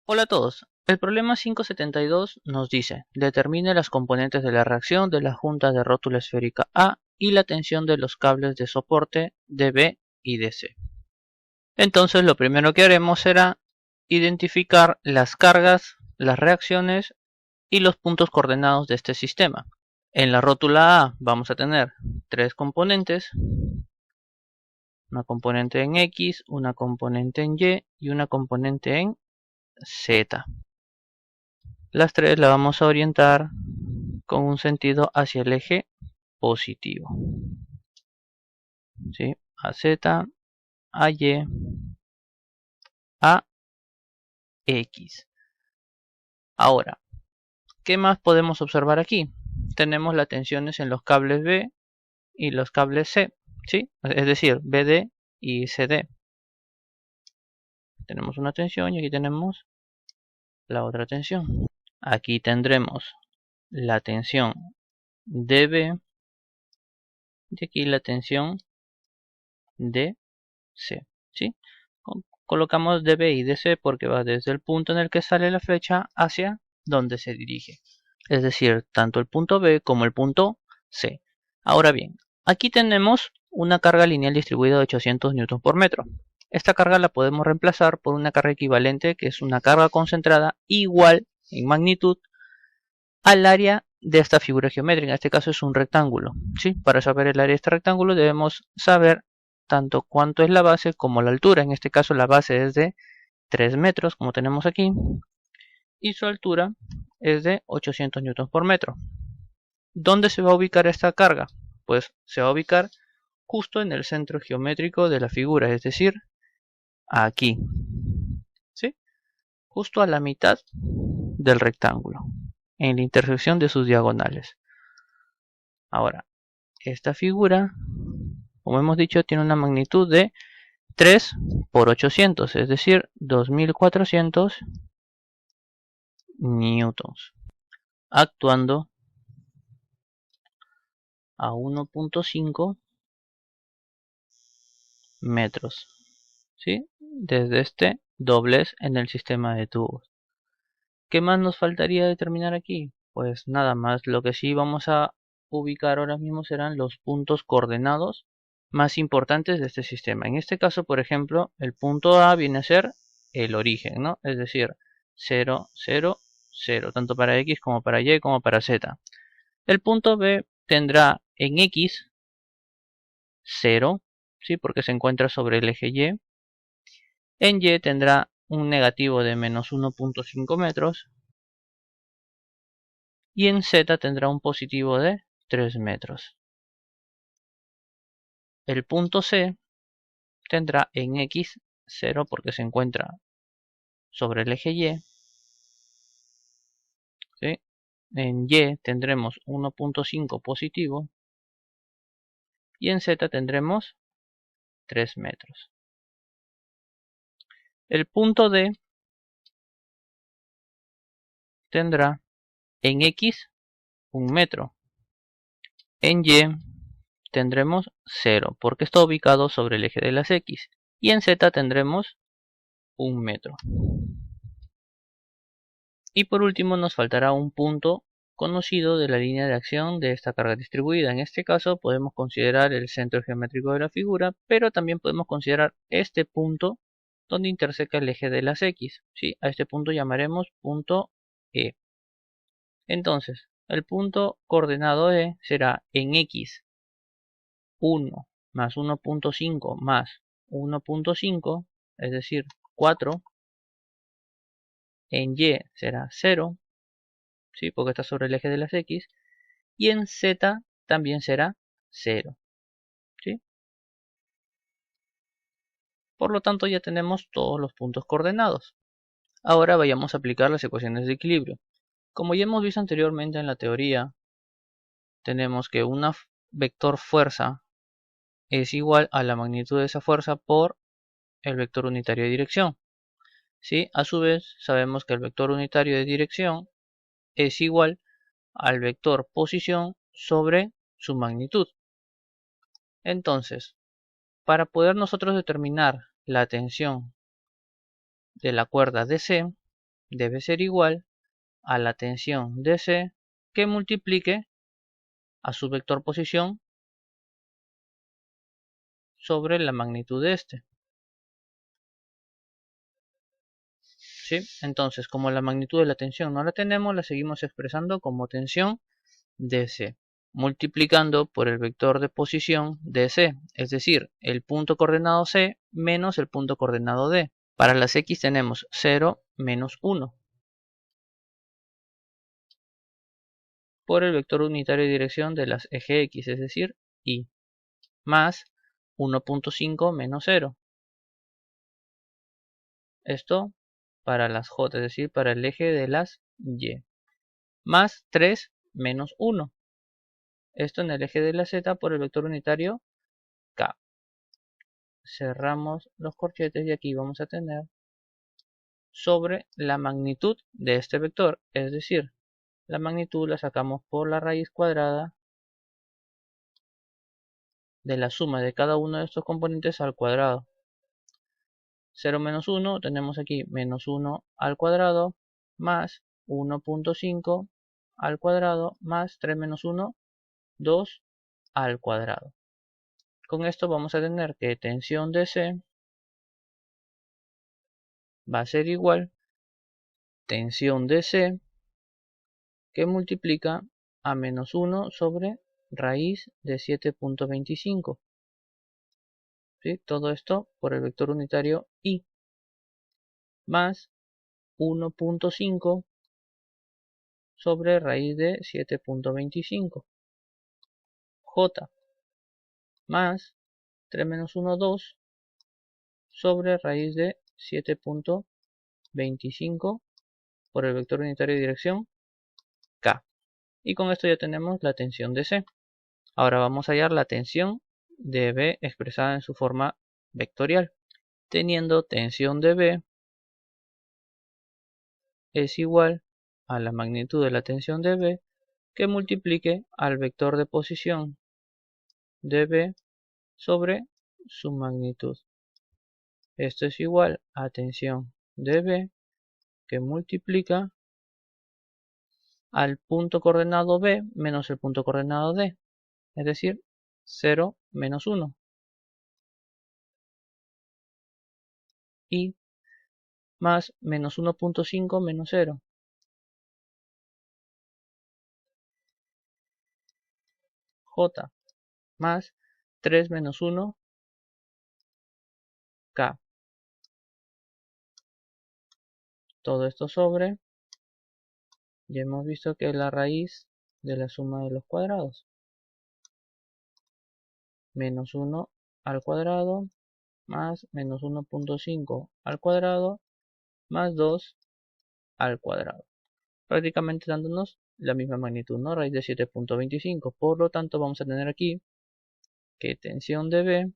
Hola a todos. El problema 572 nos dice: determine las componentes de la reacción de la junta de rótula esférica A y la tensión de los cables de soporte de B y de C. Entonces lo primero que haremos será identificar las cargas, las reacciones y los puntos coordenados de este sistema. En la rótula A vamos a tener tres componentes: una componente en X, una componente en Y y una componente en Z. Las tres las vamos a orientar con un sentido hacia el eje positivo. ¿Sí? AZ, AY, AX. Ahora, ¿qué más podemos observar aquí? Tenemos las tensiones en los cables B y los cables C, ¿sí? Es decir, BD y CD. Tenemos una tensión y aquí tenemos la otra tensión. Aquí tendremos la tensión DB y aquí la tensión DC, ¿sí? Colocamos DB y DC porque va desde el punto en el que sale la flecha hacia donde se dirige. Es decir, tanto el punto B como el punto C. Ahora bien, aquí tenemos una carga lineal distribuida de 800 Newton por metro. Esta carga la podemos reemplazar por una carga equivalente, que es una carga concentrada igual en magnitud al área de esta figura geométrica. En este caso es un rectángulo, ¿sí? Para saber el área de este rectángulo debemos saber tanto cuánto es la base como la altura. En este caso la base es de 3 metros, como tenemos aquí, y su altura es de 800 newtons por metro. ¿Dónde se va a ubicar esta carga? Pues se va a ubicar justo en el centro geométrico de la figura, es decir, aquí, ¿sí? Justo a la mitad del rectángulo, en la intersección de sus diagonales. Ahora, esta figura, como hemos dicho, tiene una magnitud de 3 por 800, es decir, 2400 newtons, actuando a 1.5 metros, ¿sí? Desde este doblez en el sistema de tubos. ¿Qué más nos faltaría determinar aquí? Pues nada más, lo que sí vamos a ubicar ahora mismo serán los puntos coordenados más importantes de este sistema. En este caso, por ejemplo, el punto A viene a ser el origen, ¿no? Es decir, 0, 0, 0, tanto para X como para Y como para Z. El punto B tendrá en X 0, ¿sí? Porque se encuentra sobre el eje Y. En Y tendrá un negativo de menos 1.5 metros. Y en Z tendrá un positivo de 3 metros. El punto C tendrá en X 0 porque se encuentra sobre el eje Y. ¿Sí? En Y tendremos 1.5 positivo. Y en Z tendremos 3 metros. El punto D tendrá en X 1 metro. En Y tendremos 0 porque está ubicado sobre el eje de las X. Y en Z tendremos 1 metro. Y por último nos faltará un punto conocido de la línea de acción de esta carga distribuida. En este caso podemos considerar el centro geométrico de la figura, pero también podemos considerar este punto donde interseca el eje de las X. ¿Sí? A este punto llamaremos punto E. Entonces, el punto coordenado E será en X 1 más 1.5 más 1.5, es decir, 4. En Y será 0, ¿sí? Porque está sobre el eje de las X. Y en Z también será 0, ¿sí? Por lo tanto ya tenemos todos los puntos coordenados. Ahora vayamos a aplicar las ecuaciones de equilibrio. Como ya hemos visto anteriormente en la teoría, tenemos que una vector fuerza es igual a la magnitud de esa fuerza por el vector unitario de dirección. ¿Sí? A su vez, sabemos que el vector unitario de dirección es igual al vector posición sobre su magnitud. Entonces, para poder nosotros determinar la tensión de la cuerda DC, debe ser igual a la tensión de C que multiplique a su vector posición sobre la magnitud de este. ¿Sí? Entonces, como la magnitud de la tensión no la tenemos, la seguimos expresando como tensión DC, multiplicando por el vector de posición DC, es decir, el punto coordenado C menos el punto coordenado D. Para las X tenemos 0 menos 1 por el vector unitario de dirección de las eje X, es decir, Y, más 1.5 menos 0. Esto para las J, es decir, para el eje de las Y, más 3 menos 1. Esto en el eje de la Z por el vector unitario K. Cerramos los corchetes y aquí vamos a tener sobre la magnitud de este vector, es decir, la magnitud la sacamos por la raíz cuadrada de la suma de cada uno de estos componentes al cuadrado. 0 menos 1, tenemos aquí menos 1 al cuadrado, más 1.5 al cuadrado, más 3 menos 1, 2 al cuadrado. Con esto vamos a tener que tensión de C va a ser igual tensión de C que multiplica a menos 1 sobre raíz de 7.25. ¿Sí? Todo esto por el vector unitario Y, más 1.5 sobre raíz de 7.25. J, más 3 menos 1, 2 sobre raíz de 7.25 por el vector unitario de dirección K. Y con esto ya tenemos la tensión de C. Ahora vamos a hallar la tensión de B expresada en su forma vectorial. Teniendo tensión de B es igual a la magnitud de la tensión de B que multiplique al vector de posición de B sobre su magnitud. Esto es igual a tensión de B que multiplica al punto coordenado B menos el punto coordenado D, es decir, 0 menos 1. Y más menos 1.5 menos 0. J más 3 menos 1 K. Todo esto sobre, ya hemos visto que es la raíz de la suma de los cuadrados. Menos 1 al cuadrado más menos 1.5 al cuadrado más 2 al cuadrado. Prácticamente dándonos la misma magnitud, ¿no? Raíz de 7.25. Por lo tanto vamos a tener aquí que tensión de B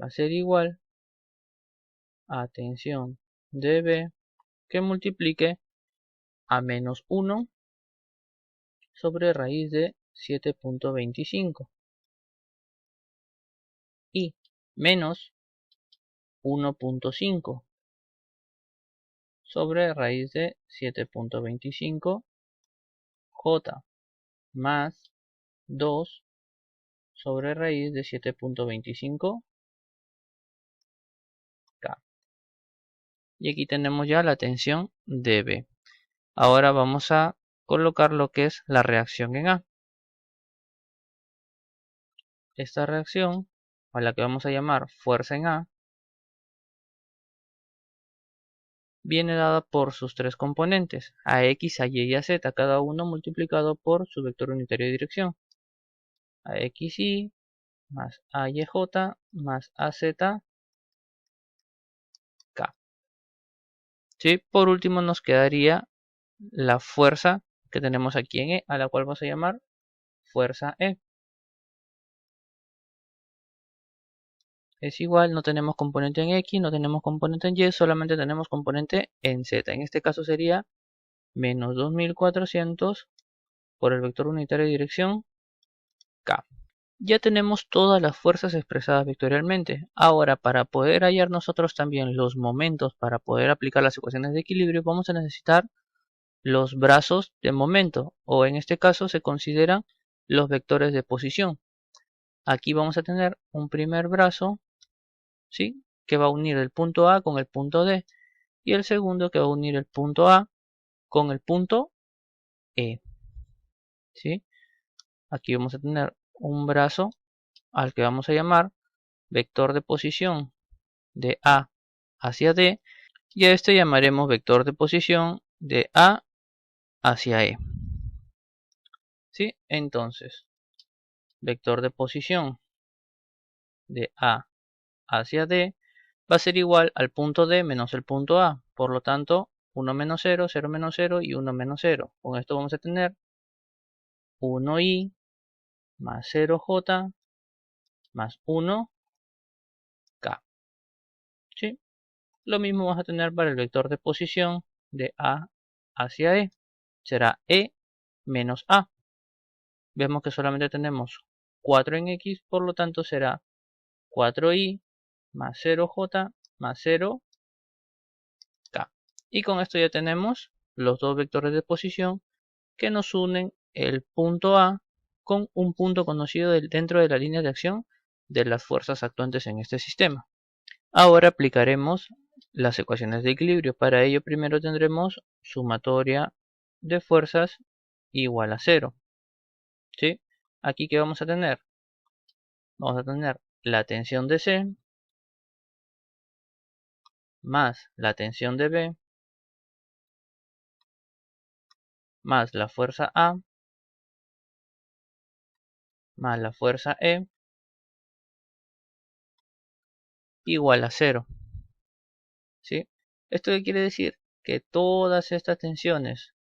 va a ser igual a tensión de B que multiplique a menos 1 sobre raíz de 7.25 y menos 1.5 sobre raíz de 7.25 J más 2 sobre raíz de 7.25 K. Y aquí tenemos ya la tensión de B. Ahora vamos a colocar lo que es la reacción en A. Esta reacción, a la que vamos a llamar fuerza en A, viene dada por sus tres componentes, AX, AY y AZ, cada uno multiplicado por su vector unitario de dirección. AXY más AYJ más AZK. ¿Sí? Por último nos quedaría la fuerza que tenemos aquí en E, a la cual vamos a llamar fuerza E. Es igual, no tenemos componente en X, no tenemos componente en Y, solamente tenemos componente en Z. En este caso sería menos 2400 por el vector unitario de dirección K. Ya tenemos todas las fuerzas expresadas vectorialmente. Ahora, para poder hallar nosotros también los momentos para poder aplicar las ecuaciones de equilibrio, vamos a necesitar los brazos de momento, o en este caso se consideran los vectores de posición. Aquí vamos a tener un primer brazo, ¿sí?, que va a unir el punto A con el punto D, y el segundo que va a unir el punto A con el punto E, ¿sí? Aquí vamos a tener un brazo al que vamos a llamar vector de posición de A hacia D, y a este llamaremos vector de posición de A hacia E, ¿sí? Entonces, vector de posición de A hacia D va a ser igual al punto D menos el punto A. Por lo tanto, 1 menos 0, 0 menos 0 y 1 menos 0. Con esto vamos a tener 1i más 0j más 1k. ¿Sí? Lo mismo vas a tener para el vector de posición de A hacia E. Será E menos A. Vemos que solamente tenemos 4 en X, por lo tanto será 4i más 0j más 0k. Y con esto ya tenemos los dos vectores de posición que nos unen el punto A con un punto conocido dentro de la línea de acción de las fuerzas actuantes en este sistema. Ahora aplicaremos las ecuaciones de equilibrio. Para ello primero tendremos sumatoria de fuerzas igual a 0. ¿Sí? Aquí ¿qué vamos a tener? Vamos a tener la tensión de C más la tensión de B más la fuerza A más la fuerza E igual a 0. ¿Sí? ¿Esto qué quiere decir? Que todas estas tensiones,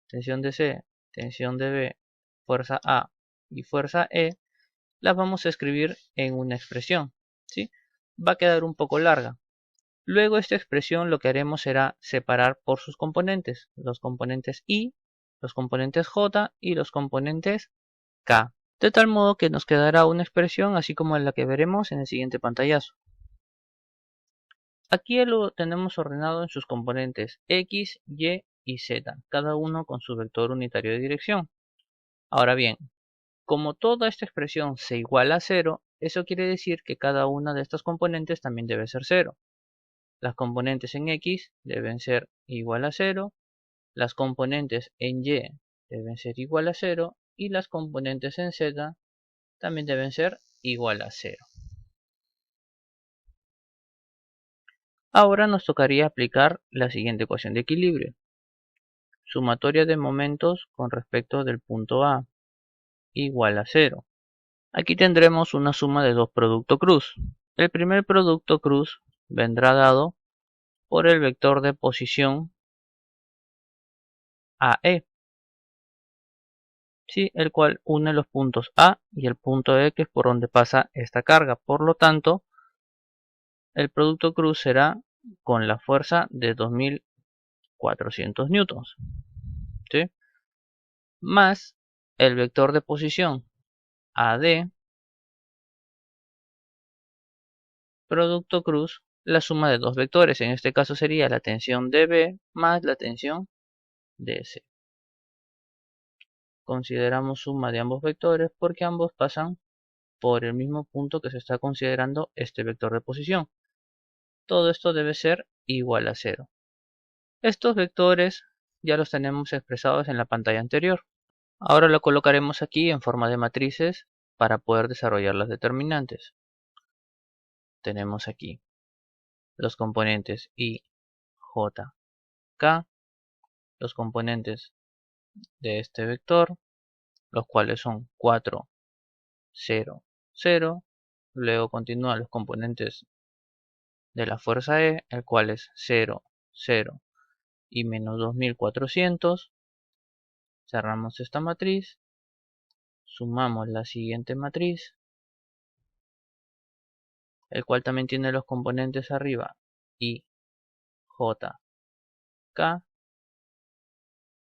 tensión de C, tensión de B, fuerza A y fuerza E, las vamos a escribir en una expresión, ¿sí? Va a quedar un poco larga. Luego esta expresión lo que haremos será separar por sus componentes, los componentes I, los componentes J y los componentes K, de tal modo que nos quedará una expresión así como la que veremos en el siguiente pantallazo. Aquí lo tenemos ordenado en sus componentes X, Y y Z, cada uno con su vector unitario de dirección. Ahora bien, como toda esta expresión se iguala a 0, eso quiere decir que cada una de estas componentes también debe ser 0. Las componentes en X deben ser igual a 0, las componentes en Y deben ser igual a 0 y las componentes en Z también deben ser igual a 0. Ahora nos tocaría aplicar la siguiente ecuación de equilibrio. Sumatoria de momentos con respecto del punto A igual a 0. Aquí tendremos una suma de dos productos cruz. El primer producto cruz vendrá dado por el vector de posición AE, ¿sí?, el cual une los puntos A y el punto E, que es por donde pasa esta carga. Por lo tanto, el producto cruz será con la fuerza de 2400 newtons, ¿sí?, más el vector de posición AD, producto cruz, la suma de dos vectores. En este caso sería la tensión dB más la tensión ds. Consideramos suma de ambos vectores porque ambos pasan por el mismo punto que se está considerando este vector de posición. Todo esto debe ser igual a 0. Estos vectores ya los tenemos expresados en la pantalla anterior. Ahora lo colocaremos aquí en forma de matrices para poder desarrollar las determinantes. Tenemos aquí los componentes I, J, K, los componentes de este vector, los cuales son 4, 0, 0. Luego continúan los componentes de la fuerza E, el cual es 0, 0 y menos 2400. Cerramos esta matriz, sumamos la siguiente matriz, el cual también tiene los componentes arriba I, J, K.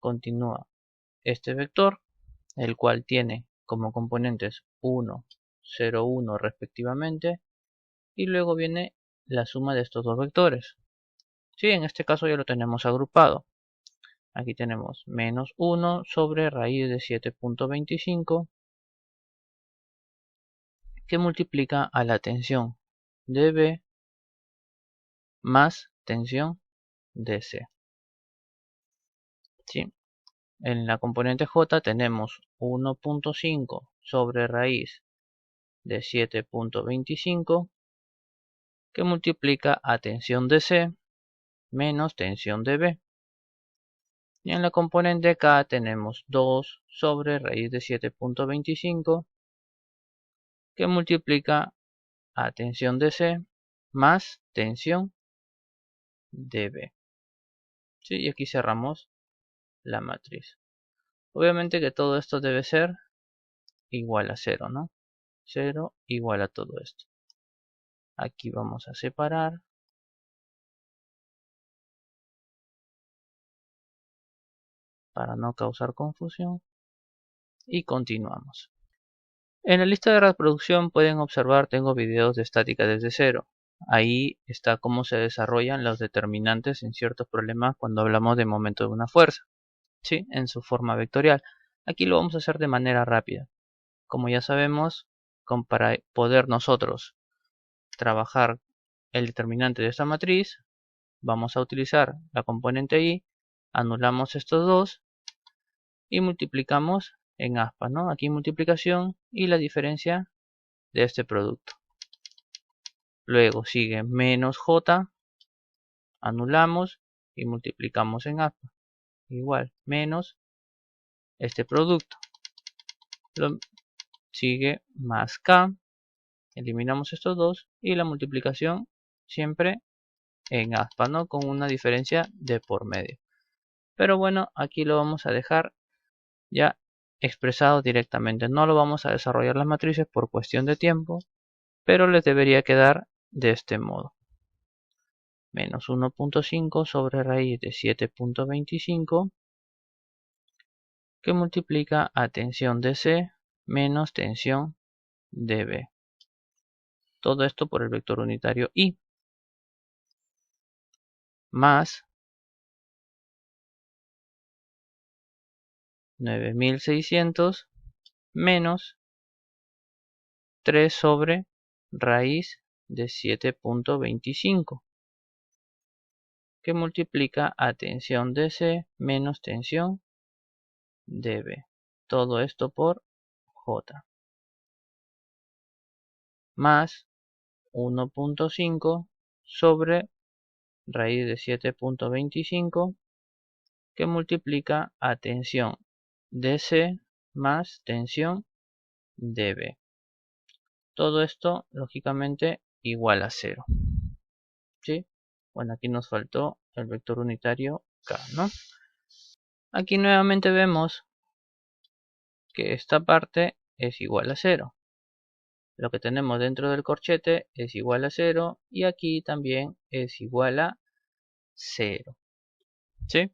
Continúa este vector, el cual tiene como componentes 1, 0, 1 respectivamente. Y luego viene la suma de estos dos vectores. Sí, en este caso ya lo tenemos agrupado. Aquí tenemos menos 1 sobre raíz de 7.25 que multiplica a la tensión de B más tensión de C. ¿Sí? En la componente J tenemos 1.5 sobre raíz de 7.25 que multiplica a tensión de C menos tensión de B. Y en la componente K tenemos 2 sobre raíz de 7.25 que multiplica a tensión de C más tensión de B. ¿Sí? Y aquí cerramos la matriz. Obviamente que todo esto debe ser igual a 0, ¿no? 0 igual a todo esto. Aquí vamos a separar. Para no causar confusión. Y continuamos. En la lista de reproducción pueden observar tengo videos de estática desde cero. Ahí está cómo se desarrollan los determinantes en ciertos problemas cuando hablamos de momento de una fuerza. ¿Sí? En su forma vectorial. Aquí lo vamos a hacer de manera rápida. Como ya sabemos, para poder nosotros trabajar el determinante de esta matriz, vamos a utilizar la componente y, anulamos estos dos y multiplicamos en aspas, ¿no? Aquí multiplicación y la diferencia de este producto. Luego sigue menos j, anulamos y multiplicamos en aspas. Igual, menos este producto. Sigue más k, eliminamos estos dos y la multiplicación siempre en aspas, ¿no? Con una diferencia de por medio. Pero bueno, aquí lo vamos a dejar ya expresado directamente. No lo vamos a desarrollar las matrices por cuestión de tiempo, pero les debería quedar de este modo. Menos 1.5 sobre raíz de 7.25 que multiplica a tensión de C menos tensión de B. Todo esto por el vector unitario I. Más 9600 menos 3 sobre raíz de 7.25 que multiplica a tensión de C menos tensión de B. Todo esto por J. Más 1.5 sobre raíz de 7.25 que multiplica a tensión de C más tensión de B. Todo esto lógicamente igual a 0. ¿Sí? Bueno, aquí nos faltó el vector unitario K, ¿no? Aquí nuevamente vemos que esta parte es igual a 0. Lo que tenemos dentro del corchete es igual a 0 y aquí también es igual a 0. ¿Sí?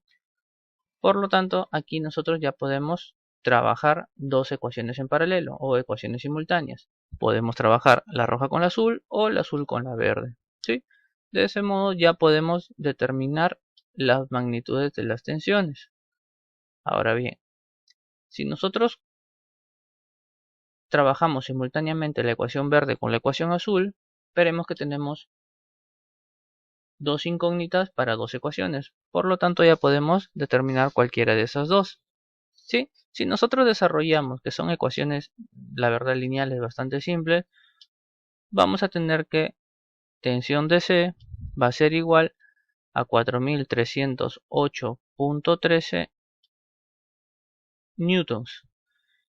Por lo tanto, aquí nosotros ya podemos trabajar dos ecuaciones en paralelo o ecuaciones simultáneas. Podemos trabajar la roja con la azul o la azul con la verde. ¿Sí? De ese modo ya podemos determinar las magnitudes de las tensiones. Ahora bien, si nosotros trabajamos simultáneamente la ecuación verde con la ecuación azul, veremos que tenemos dos incógnitas para dos ecuaciones. Por lo tanto, ya podemos determinar cualquiera de esas dos. ¿Sí? Si nosotros desarrollamos que son ecuaciones, la verdad, lineales bastante simples, vamos a tener que tensión de C va a ser igual a 4308.13 newtons.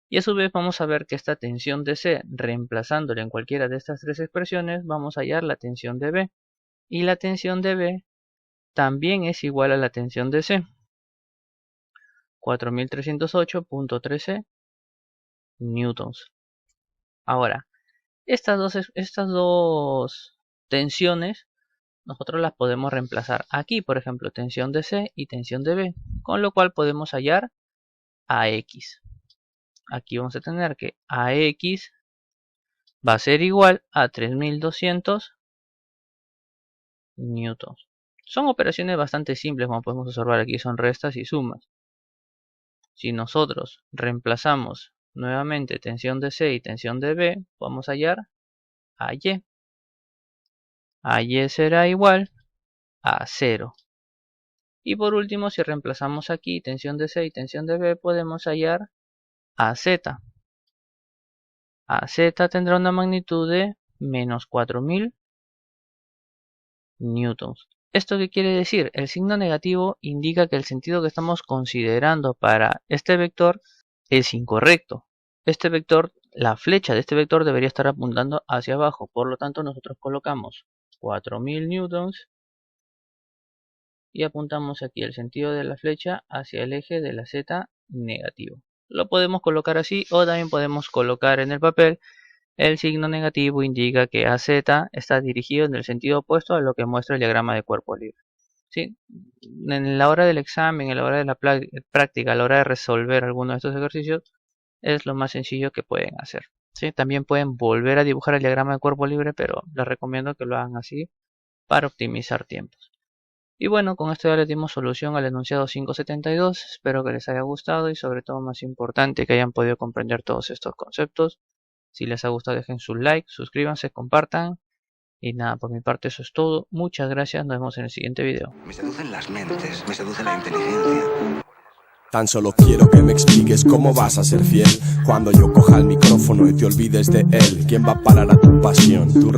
Y a su vez vamos a ver que esta tensión de C, reemplazándola en cualquiera de estas tres expresiones, vamos a hallar la tensión de B. Y la tensión de B también es igual a la tensión de C. 4308.13 newtons. Ahora, estas dos tensiones nosotros las podemos reemplazar aquí, por ejemplo, tensión de C y tensión de B, con lo cual podemos hallar AX. Aquí vamos a tener que AX va a ser igual a 3200 newtons. Son operaciones bastante simples, como podemos observar aquí, son restas y sumas. Si nosotros reemplazamos nuevamente tensión de C y tensión de B, vamos a hallar a Y. A Y será igual a 0. Y por último, si reemplazamos aquí tensión de C y tensión de B, podemos hallar a Z. A Z tendrá una magnitud de menos 4000 newtons. ¿Esto qué quiere decir? El signo negativo indica que el sentido que estamos considerando para este vector es incorrecto. Este vector, la flecha de este vector debería estar apuntando hacia abajo. Por lo tanto, nosotros colocamos 4000 newtons y apuntamos aquí el sentido de la flecha hacia el eje de la Z negativo. Lo podemos colocar así o también podemos colocar en el papel el signo negativo indica que AZ está dirigido en el sentido opuesto a lo que muestra el diagrama de cuerpo libre. ¿Sí? En la hora del examen, en la hora de la práctica, a la hora de resolver alguno de estos ejercicios, es lo más sencillo que pueden hacer. ¿Sí? También pueden volver a dibujar el diagrama de cuerpo libre, pero les recomiendo que lo hagan así para optimizar tiempos. Y bueno, con esto ya les dimos solución al enunciado 572. Espero que les haya gustado y sobre todo más importante que hayan podido comprender todos estos conceptos. Si les ha gustado dejen su like, suscríbanse, compartan. Y nada, por mi parte eso es todo. Muchas gracias, nos vemos en el siguiente video. Me seducen las mentes, me seduce la inteligencia. Tan solo quiero que me expliques cómo vas a ser fiel cuando yo coja el micrófono y te olvides de él. ¿Quién va a parar a tu pasión? Tu